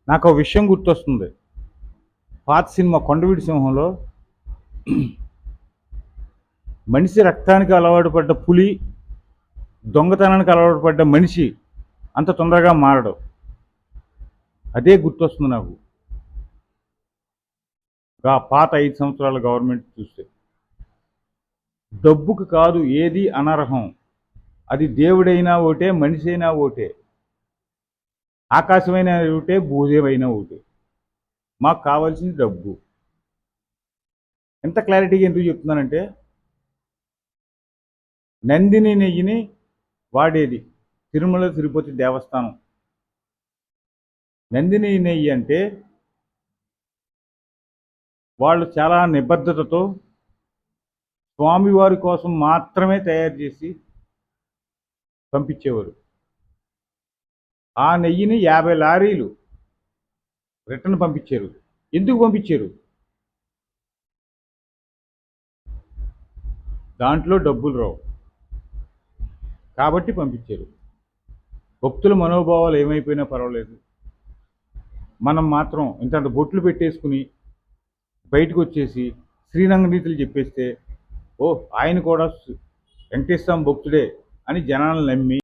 నాకు ఒక విషయం గుర్తొస్తుంది. పాత సినిమా 'కొండవీటి సింహంలో' మనిషి రక్తానికి అలవాటు పడ్డ పులి, దొంగతనానికి అలవాటు పడ్డ మనిషి అంత తొందరగా మారడు. అదే గుర్తొస్తుంది నాకు. ఆ పాత 5 సంవత్సరాల గవర్నమెంట్ చూస్తే. డబ్బుకు కాదు ఏది అనర్హం. అది దేవుడైనా ఒకటే, మనిషి అయినా ఒకటే, ఆకాశమైనా ఒకటే, భూదేవైనా ఒకటే. మాకు కావాల్సింది డబ్బు. ఎంత క్లారిటీగా ఎందుకు చెప్తున్నానంటే, నందిని నెయ్యిని వాడేది తిరుమల తిరుపతి దేవస్థానం. నందిని నెయ్యి అంటే వాళ్ళు చాలా నిబద్ధతతో స్వామివారి కోసం మాత్రమే తయారు చేసి పంపించేవారు. ఆ నెయ్యిని 50 లారీలు రిటర్న్ పంపించారు. ఎందుకు పంపించారు? దాంట్లో డబ్బులు రావు కాబట్టి పంపించారు. భక్తుల మనోభావాలు ఏమైపోయినా పర్వాలేదు, మనం మాత్రం ఇంత బొట్లు పెట్టేసుకుని బయటకు వచ్చేసి శ్రీరంగ నీతులు చెప్పేస్తే, ఓ ఆయన కూడా వెంకటేశ్వర భక్తుడే అని జనాలను నమ్మి